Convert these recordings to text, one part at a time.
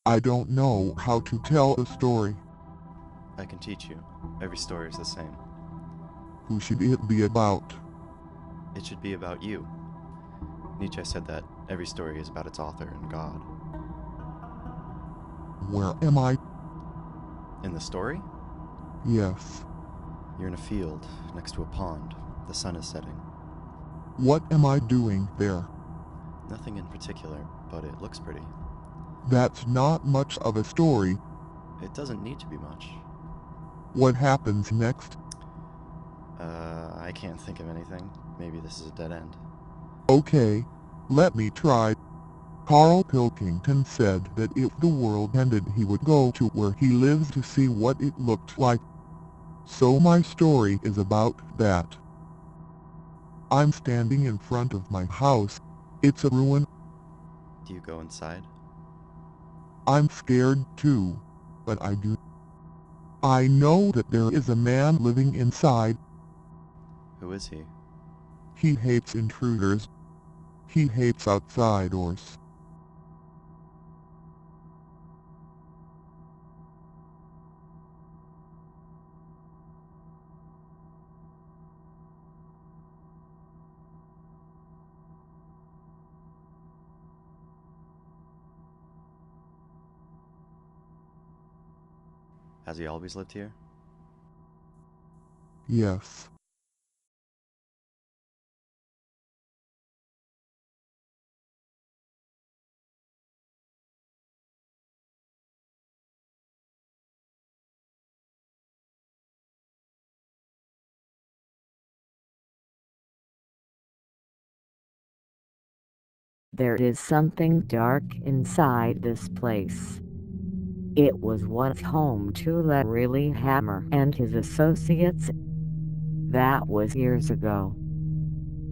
I don't know how to tell a story. I can teach you. Every story is the same. Who should it be about? It should be about you. Nietzsche said that every story is about its author and God. Where am I? In the story? Yes. You're in a field, next to a pond. The sun is setting. What am I doing there? Nothing in particular, but it looks pretty. That's not much of a story. It doesn't need to be much. What happens next? I can't think of anything. Maybe this is a dead end. Okay, let me try. Carl Pilkington said that if the world ended he would go to where he lives to see what it looked like. So my story is about that. I'm standing in front of my house. It's a ruin. Do you go inside? I'm scared too, but I do. I know that there is a man living inside. Who is he? He hates intruders. He hates outsiders. Has he always lived here? Yes. There is something dark inside this place. It was once home to Larry Hammer and his associates. That was years ago.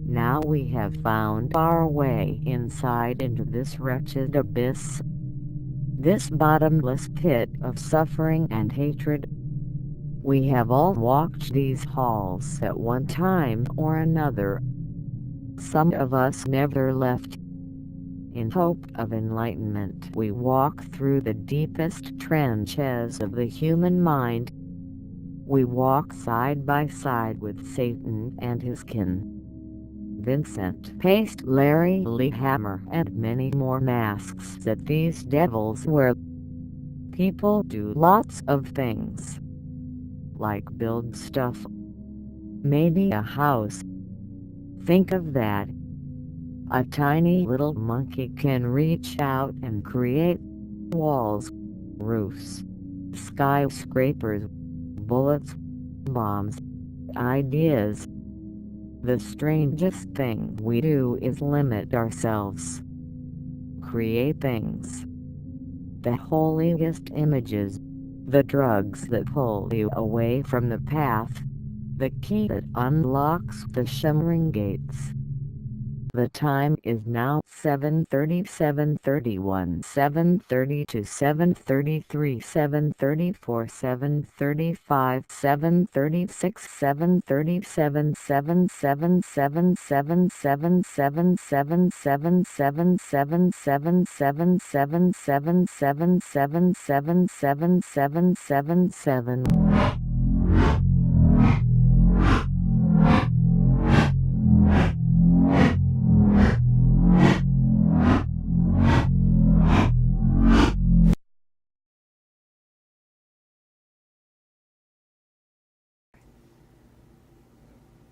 Now we have found our way inside into this wretched abyss. This bottomless pit of suffering and hatred. We have all walked these halls at one time or another. Some of us never left. In hope of enlightenment, we walk through the deepest trenches of the human mind. We walk side by side with Satan and his kin. Vincent Paste, Larry Hammer, and many more masks that these devils wear. People do lots of things, like build stuff, maybe a house. Think of that. A tiny little monkey can reach out and create walls, roofs, skyscrapers, bullets, bombs, ideas. The strangest thing we do is limit ourselves. Create things. The holiest images. The drugs that pull you away from the path. The key that unlocks the shimmering gates. The time is now 7:30, 7:31, 7:32, 7:33, 7:34, 7:35, 7:36, 7:37, 7:77, 7:77, 7:77, 7:77, 7:77.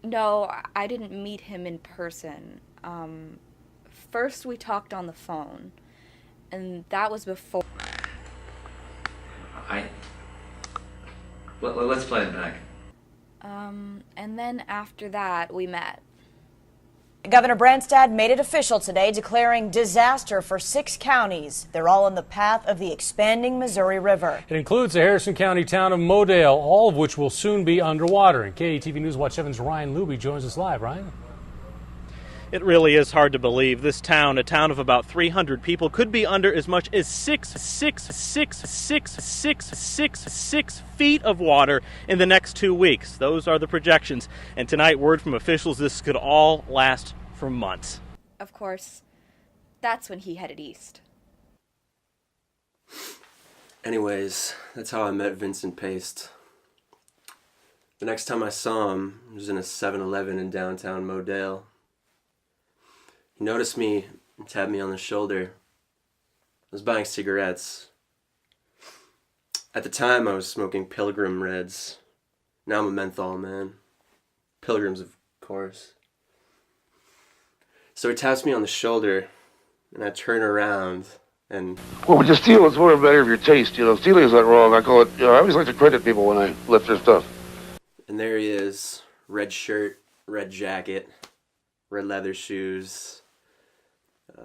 No, I didn't meet him in person. First we talked on the phone, and that was before. Let's play it back. And then after that, we met. Governor Branstad made it official today, declaring disaster for 6 counties. They're all in the path of the expanding Missouri River. It includes the Harrison County town of Modale, all of which will soon be underwater. And KATV News Watch 7's Ryan Luby joins us live. Ryan? It really is hard to believe. This town, a town of about 300 people, could be under as much as 6 feet of water in the next 2 weeks. Those are the projections. And tonight, word from officials, this could all last for months. Of course, that's when he headed east. Anyways, that's how I met Vincent Paste. The next time I saw him, it was in a 7-Eleven in downtown Modale. He noticed me and tapped me on the shoulder. I was buying cigarettes. At the time, I was smoking Pilgrim Reds. Now I'm a menthol man. Pilgrims, of course. So he taps me on the shoulder, and I turn around, and... Well, but you steal is more better of your taste, you know. Stealing is not wrong. I call it, you know, I always like to credit people when I lift their stuff. And there he is, red shirt, red jacket, red leather shoes. I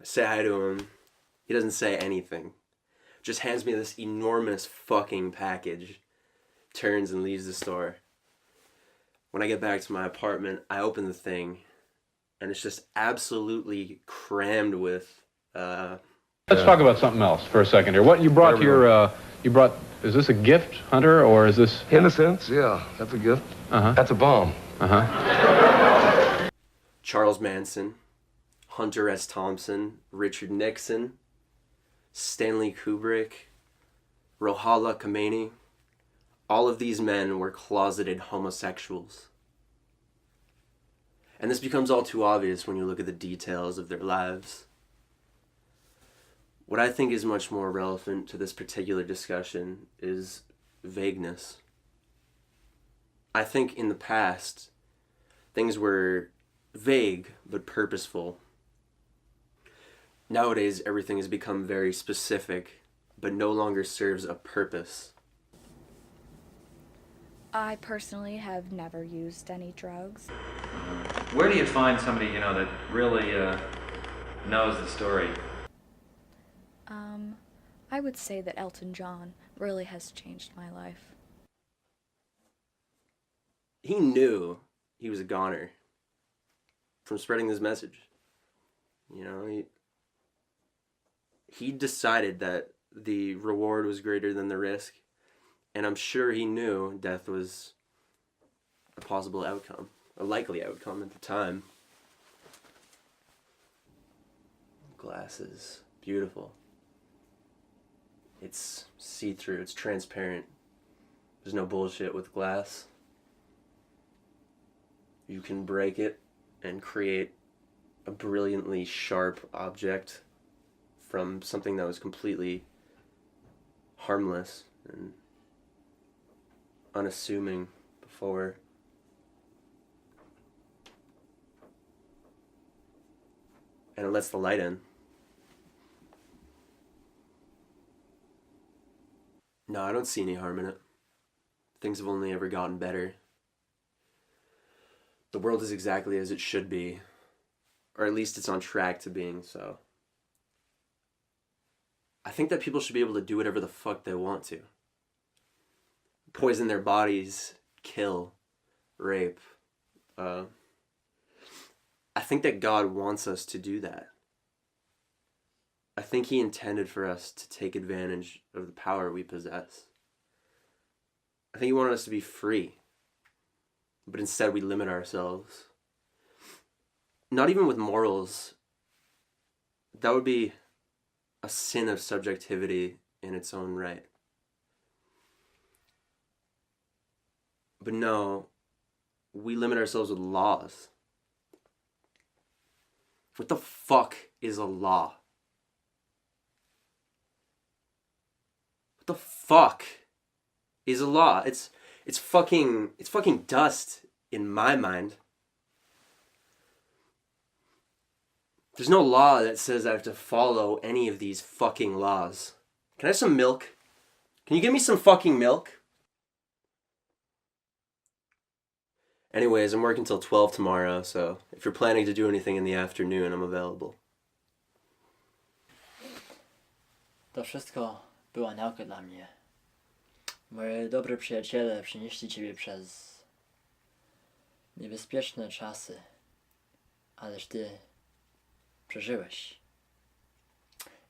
say hi to him. He doesn't say anything. Just hands me this enormous fucking package. Turns and leaves the store. When I get back to my apartment, I open the thing, and it's just absolutely crammed with... Let's talk about something else for a second here. What you brought here, is this a gift, Hunter, or is this... In a sense, yeah, that's a gift. Uh-huh. That's a bomb. Uh-huh. Charles Manson, Hunter S. Thompson, Richard Nixon, Stanley Kubrick, Rohala Khomeini. All of these men were closeted homosexuals. And this becomes all too obvious when you look at the details of their lives. What I think is much more relevant to this particular discussion is vagueness. I think in the past, things were vague but purposeful. Nowadays, everything has become very specific, but no longer serves a purpose. I personally have never used any drugs. Where do you find somebody, that really knows the story? I would say that Elton John really has changed my life. He knew he was a goner from spreading this message. He decided that the reward was greater than the risk, and I'm sure he knew death was a possible outcome, a likely outcome at the time. Glasses, beautiful. It's see-through, it's transparent. There's no bullshit with glass. You can break it and create a brilliantly sharp object from something that was completely harmless and unassuming before. And it lets the light in. No, I don't see any harm in it. Things have only ever gotten better. The world is exactly as it should be, or at least it's on track to being so. I think that people should be able to do whatever the fuck they want to. Poison their bodies, kill, rape. I think that God wants us to do that. I think he intended for us to take advantage of the power we possess. I think he wanted us to be free, but instead we limit ourselves. Not even with morals. That would be a sin of subjectivity in its own right. But no, we limit ourselves with laws. What the fuck is a law? What the fuck is a law? It's fucking dust in my mind. There's no law that says I have to follow any of these fucking laws. Can I have some milk? Can you give me some fucking milk? Anyways, I'm working till 12 tomorrow, so if you're planning to do anything in the afternoon, I'm available. To wszystko była nauka dla mnie. Moi dobrzy przyjaciele przenieśli ciebie przez niebezpieczne czasy, ależ ty przeżyłeś.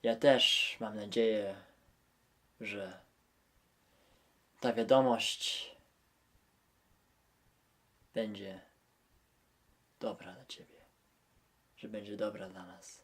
Ja też mam nadzieję, że ta wiadomość będzie dobra dla ciebie, że będzie dobra dla nas.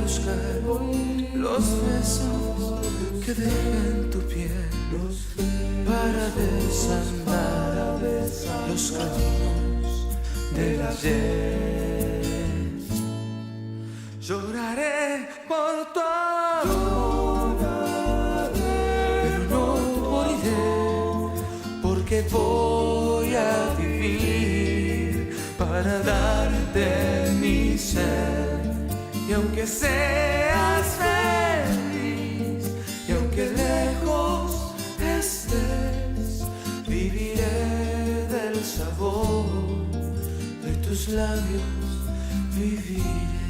buscar los besos que dejen tu piel para desandar los caminos del ayer. Lloraré por todo, pero no moriré, porque voy a vivir para darte mi ser. Y aunque seas feliz, y aunque lejos estés, viviré del sabor de tus labios, viviré.